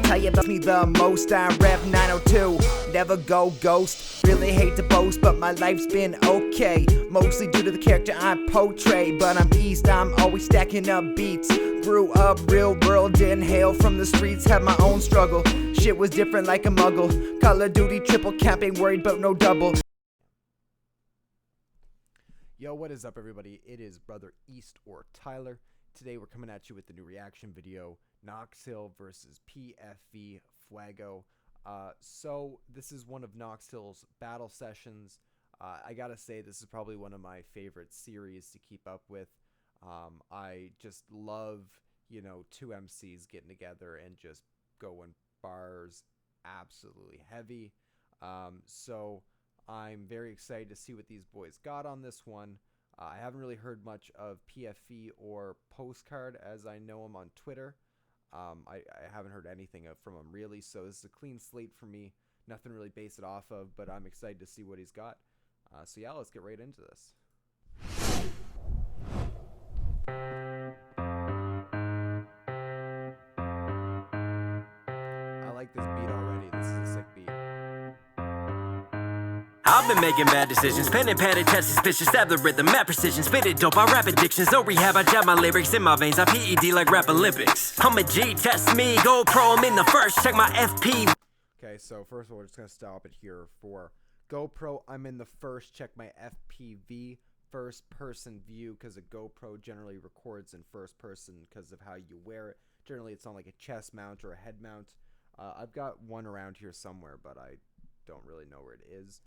tell you about me the most. I'm Rev 902, never go ghost. Really hate to boast, but my life's been okay, mostly due to the character I portray. But I'm east, I'm always stacking up beats. Grew up real world, didn't hail from the streets. Had my own struggle, shit was different like a muggle. Call of Duty triple cap, ain't worried about no double. Yo, what is up everybody? It is Brother East or Tyler. Today we're coming at you with the new reaction video, KnoxHill versus PFV Fuego. So this is one of KnoxHill's battle sessions. I gotta say, this is probably one of my favorite series to keep up with. I just love, you know, two MCs getting together and just going bars absolutely heavy. So I'm very excited to see what these boys got on this one. I haven't really heard much of PFV or Postcard, as I know him on Twitter. I haven't heard anything from him really, so this is a clean slate for me. Nothing really base it off of, but I'm excited to see what he's got. So yeah, let's get right into this. I like this beat already. This is a sick beat. I've been making bad decisions, pen and pad and test suspicious, stab the rhythm, mad precision, spit it dope, I rap addictions, no rehab, I jab my lyrics in my veins, I PED like rap Olympics. I'm a G, test me, GoPro, I'm in the first, check my FP. Okay, so first of all, we're just going to stop it here for GoPro, I'm in the first, check my FPV, first person view, because a GoPro generally records in first person because of how you wear it. Generally it's on like a chest mount or a head mount. I've got one around here somewhere, but I don't really know where it is.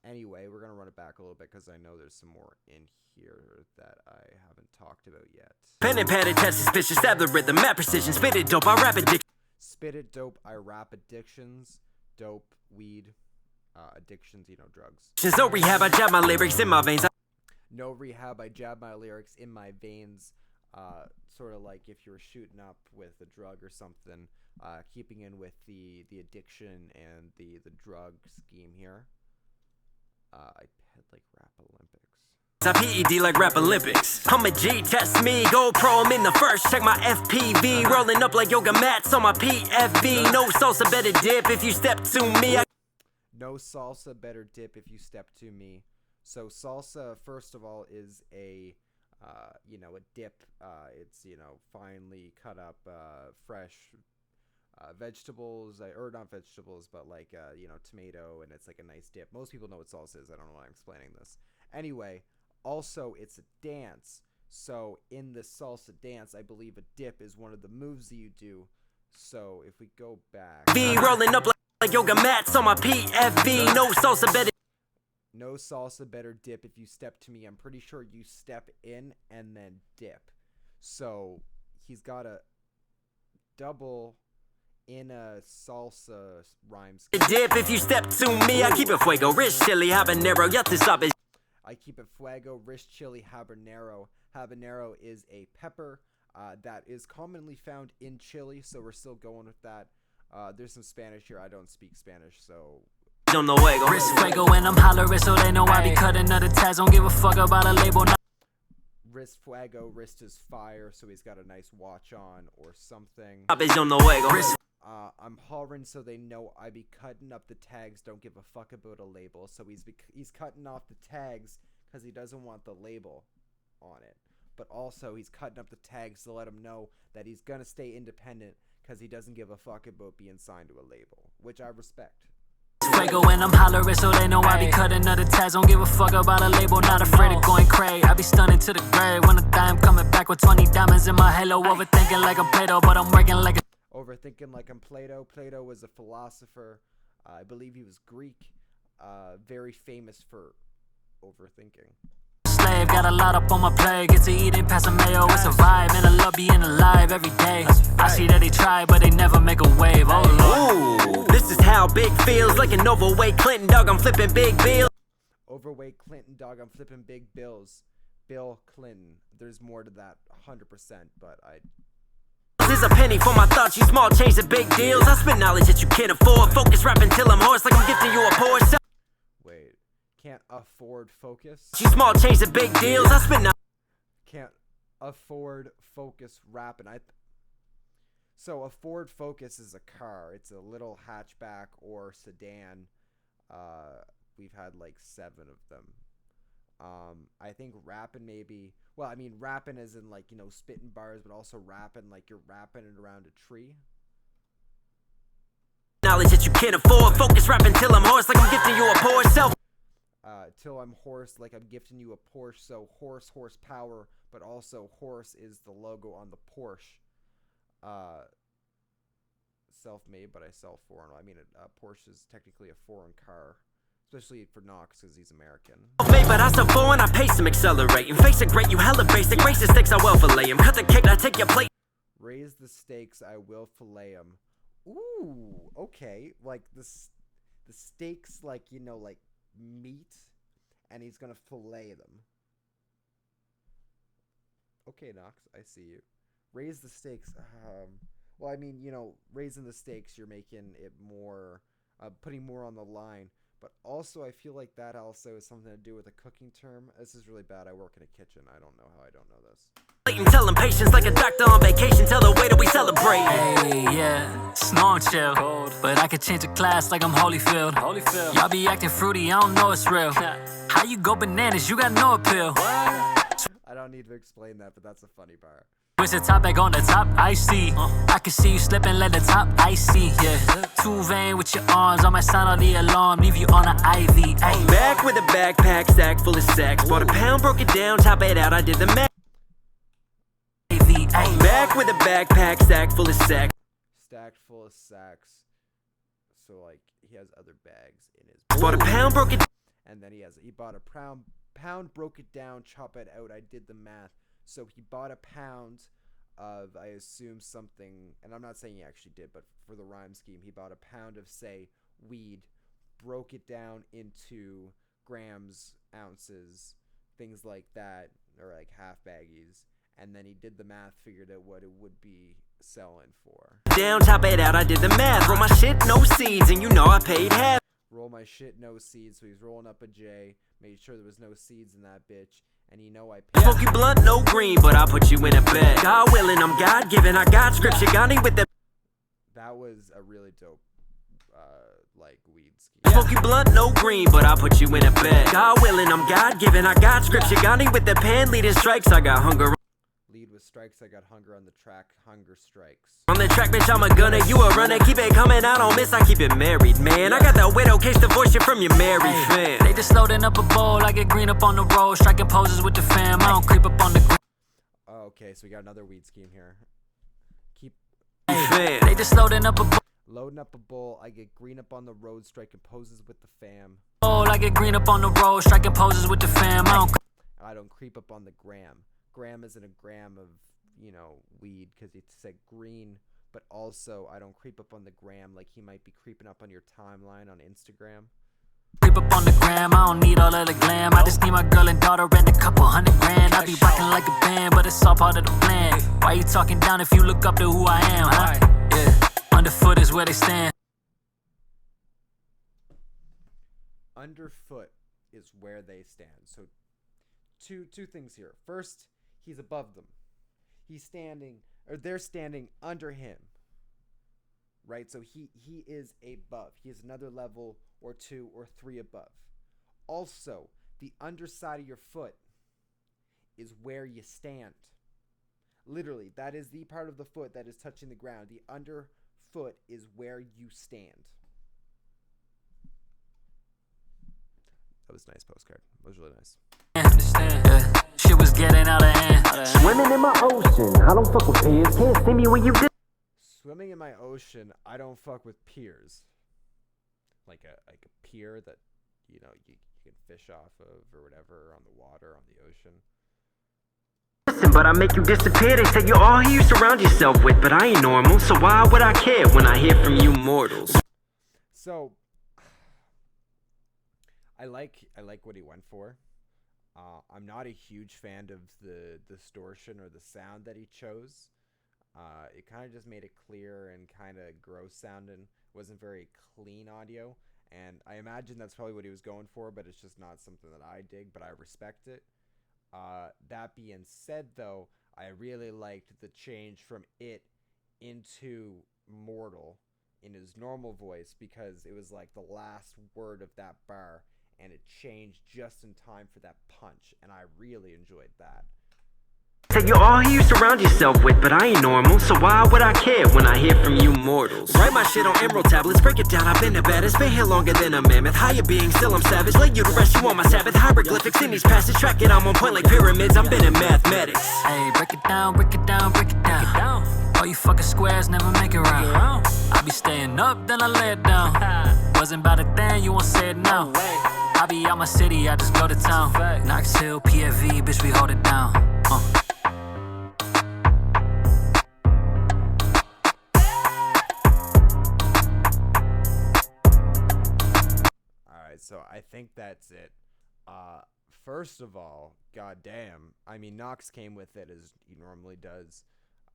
Anyway, we're going to run it back a little bit because I know there's some more in here that I haven't talked about yet. Pen and pad and test suspicious, stab the rhythm, mad precision, spit it dope, I rap addictions. Spit it dope, I rap addictions. Dope, weed, addictions, you know, drugs. No rehab, I jab my lyrics in my veins. No rehab, I jab my lyrics in my veins. Sort of like if you were shooting up with a drug or something, keeping in with the addiction and the drug scheme here. I had like rap Olympics. I PED like rap Olympics. I'm a G, test me, GoPro, I'm in the first, check my FPV. Rolling up like yoga mats on my PFV. No salsa, better dip if you step to me. No salsa, better dip if you step to me. So salsa, first of all, is a, you know, a dip. It's, you know, finely cut up, fresh vegetables, or not vegetables, but like, you know, tomato, and it's like a nice dip. Most people know what salsa is. I don't know why I'm explaining this. Anyway, also, it's a dance. So in the salsa dance, I believe a dip is one of the moves that you do. So if we go back. Be rolling up like yoga mats on my PFV. No salsa, better. No salsa, better dip if you step to me. I'm pretty sure you step in and then dip. So he's got a double in a salsa rhymes. Dip if you step to me. I keep it fuego, rich chili, habanero. Ya te sabes. I keep it fuego, rich chili, habanero. Habanero is a pepper that is commonly found in Chile, so we're still going with that. There's some Spanish here. I don't speak Spanish, so. Don't know where go. Wrist fuego and I'm hollering, so they know I be cutting other tags. Don't give a fuck about a label. Wrist fuego, wrist is fire, so he's got a nice watch on or something. I'm hollering so they know I be cutting up the tags, don't give a fuck about a label. So he's cutting off the tags because he doesn't want the label on it. But also he's cutting up the tags to let him know that he's gonna stay independent because he doesn't give a fuck about being signed to a label, which I respect. Fuego and I'm hollering, so they know I be cutting other tags. Don't give a fuck about a label, not afraid of going cray. I be stunning to the grave when I die. I'm coming back with 20 diamonds in my halo. Overthinking like I'm Plato, but I'm working like a Overthinking like I'm Plato. Plato was a philosopher. I believe he was Greek. Very famous for overthinking. Slave, got a lot up on my plate. Get to eating past the mayo. It's a vibe, and I love being alive every day. I see that they try, but they never make a wave. Oh Lord. Ooh, this is how big feels, like an overweight Clinton dog. I'm flipping big bills. Overweight Clinton dog. I'm flipping big bills. Bill Clinton. There's more to that, 100%, but I. Is a penny for my thoughts, you small change the big deals. I spend knowledge that you can't afford. Focus rapping till I'm hoarse, like I'm gifting you a Porsche. Wait, can't afford focus? You small change the big deals. I spend can't afford focus rapping. So a Ford Focus is a car. It's a little hatchback or sedan. We've had like 7 of them. I think rapping maybe. Well, I mean rapping as in like, you know, spitting bars, but also rapping like you're rapping it around a tree. Knowledge that you can't afford. Focus rapping till I'm hoarse, like I'm gifting you a poor self. Till I'm hoarse, like I'm gifting you a Porsche. So horsepower, but also horse is the logo on the Porsche. Self-made, but I sell foreign. I mean, Porsche is technically a foreign car, especially for Knox because he's American. Made, but I sell foreign. I pace him, accelerating. Face it great, you hella basic. Raise the stakes, I will fillet him. Cut the cake, I take your plate. Raise the stakes, I will fillet him. Ooh, okay. Like the steaks, like, you know, like meat, and he's gonna fillet them. Okay, Knox, I see you. Raise the stakes. Well, I mean, you know, raising the stakes, you're making it more, putting more on the line. But also, I feel like that also has something to do with a cooking term. This is really bad. I work in a kitchen. I don't know how I don't know this. Tell him patience like a doctor on vacation. Tell the waiter we celebrate. Hey, yeah, snow and chill. Cold. But I could change a class like I'm Holyfield. Y'all be acting fruity, I don't know it's real. How you go bananas, you got no appeal. I don't need to explain that, but that's a funny part. Twist the top back on the top, I see. I can see you slipping, let the top, I see, yeah. Too vain with your arms, I might sound on the alarm, leave you on an IV, ay. Back with a backpack, sack full of sacks. Bought a pound, broke it down, top it out, I did the math. Back with a backpack, sack full of sacks. Stacked full of sacks. So, like, he has other bags in his... Bought a pound, broke it... And then he bought a pound, broke it down, chop it out, I did the math. So he bought a pound of, I assume, something, and I'm not saying he actually did, but for the rhyme scheme, he bought a pound of, say, weed, broke it down into grams, ounces, things like that, or like half baggies, and then he did the math, figured out what it would be selling for. Down, top it out, I did the math. Roll my shit, no seeds, and you know I paid half. Roll my shit, no seeds, so he's rolling up a J, made sure there was no seeds in that bitch. And you know I paid. Smoke you blunt, no green, but I'll put you in a bed. God willing, I'm God given. I got scripture, got me with the. That was a really dope, like weed scheme. Smoke you blunt, no green, but I'll put you in a bed. God willing, I'm God given. I got scripture, got me with the pen. Leading strikes, I got hunger. Lead with strikes, I got hunger on the track. Hunger strikes. On the track, bitch, I'm a gunner. You a runner. Keep it coming, I don't miss. I keep it married, man. I got the widow case divorce you from your married fan. They just loading up a bowl, I get green up on the road, striking poses with the fam. I don't creep up on the ground. Oh, okay, so we got another weed scheme here. Keep They just loading up a bowl. Loading up a bowl, I get green up on the road, striking poses with the fam. I get green up on the road, striking poses with the fam. I don't creep up on the gram. Gram isn't a gram of, you know, weed, because it said green, but also I don't creep up on the gram like he might be creeping up on your timeline on Instagram. Creep up on the gram, I don't need all of the glam. I just need my girl and daughter and a couple $100 grand. I be rocking like a band, but it's all part of the plan. Why you talking down if you look up to who I am, huh? Yeah, underfoot is where they stand. Underfoot is where they stand. So two things here. First, he's above them. He's standing, or they're standing under him. Right? So he is above. He is another level or 2 or 3 above. Also, the underside of your foot is where you stand. Literally, that is the part of the foot that is touching the ground. The underfoot is where you stand. That was a nice postcard. It was really nice. Yeah. Shit was getting out of hand. Swimming in my ocean, I don't fuck with peers. Can't see me when you did. Swimming in my ocean, I don't fuck with piers. Like a pier that, you know, you can fish off of or whatever on the water, on the ocean. Listen, but I make you disappear. They say you're all who you surround yourself with, but I ain't normal. So why would I care when I hear from you mortals? So I like what he went for. I'm not a huge fan of the distortion or the sound that he chose. It kind of just made it clear and kind of gross sounding. Wasn't very clean audio, and I imagine that's probably what he was going for, but it's just not something that I dig, but I respect it. That being said, though, I really liked the change from it into mortal in his normal voice because it was like the last word of that bar, and it changed just in time for that punch, and I really enjoyed that. Say you're all who you surround yourself with, but I ain't normal, so why would I care when I hear from you mortals? Write my shit on emerald tablets, break it down, I've been the baddest, been here longer than a mammoth. Higher being, still I'm savage, lay you to rest, you on my Sabbath. Hieroglyphics in these passages, track it, I'm on point like pyramids, I'm been in mathematics. Hey, break it down, break it down, break it down. All you fucking squares never make it round. I be staying up, then I lay it down. Wasn't about a thing, you won't say it now. I be out my city, I just go to town. KnoxHill PFV, bitch, we hold it down. So I think that's it. First of all, goddamn, I mean, Knox came with it as he normally does.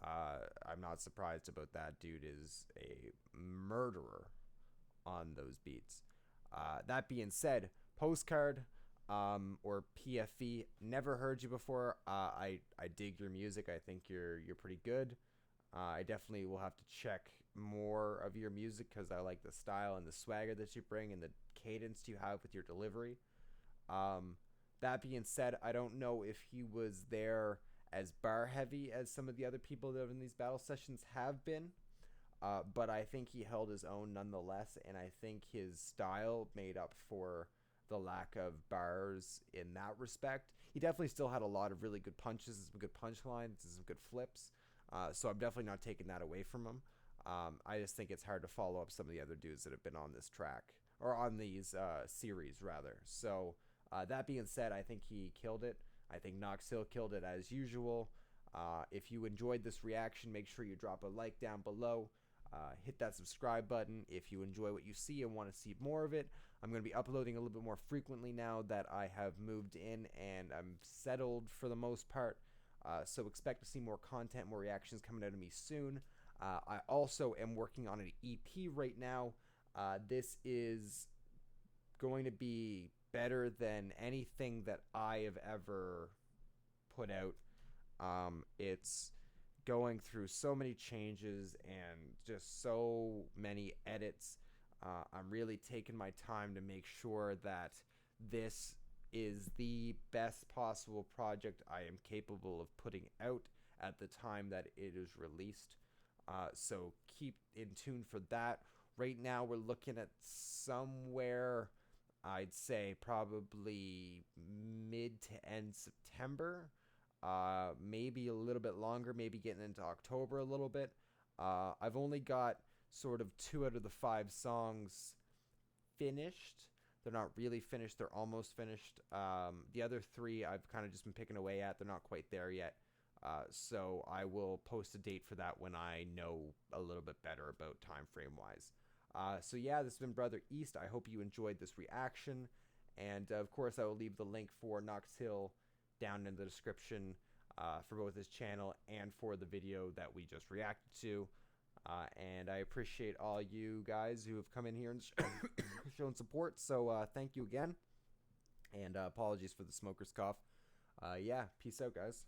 I'm not surprised about that. Dude is a murderer on those beats. That being said, Postcard or PFV, never heard you before. I dig your music. I think you're pretty good. I definitely will have to check more of your music because I like the style and the swagger that you bring and the cadence you have with your delivery. That being said, I don't know if he was there as bar heavy as some of the other people that in these battle sessions have been, but I think he held his own nonetheless, and I think his style made up for the lack of bars in that respect. He definitely still had a lot of really good punches, some good punchlines, and some good flips, so I'm definitely not taking that away from him. I just think it's hard to follow up some of the other dudes that have been on this track, or on these series, rather. So, that being said, I think he killed it. I think KnoxHill killed it as usual. If you enjoyed this reaction, make sure you drop a like down below. Hit that subscribe button if you enjoy what you see and want to see more of it. I'm going to be uploading a little bit more frequently now that I have moved in and I'm settled for the most part. So expect to see more content, more reactions coming out of me soon. I also am working on an EP right now. This is going to be better than anything that I have ever put out. It's going through so many changes and just so many edits. I'm really taking my time to make sure that this is the best possible project I am capable of putting out at the time that it is released. So keep in tune for that. Right now we're looking at somewhere, I'd say probably mid to end September, maybe a little bit longer, maybe getting into October a little bit. I've only got sort of 2 out of the 5 songs finished. They're not really finished, they're almost finished. The other 3 I've kind of just been picking away at. They're not quite there yet. So I will post a date for that when I know a little bit better about time frame wise. So yeah, this has been Brother East. I hope you enjoyed this reaction, and of course I will leave the link for KnoxHill down in the description for both his channel and for the video that we just reacted to. And I appreciate all you guys who have come in here and shown support, so thank you again, and apologies for the smoker's cough. Yeah, peace out, guys.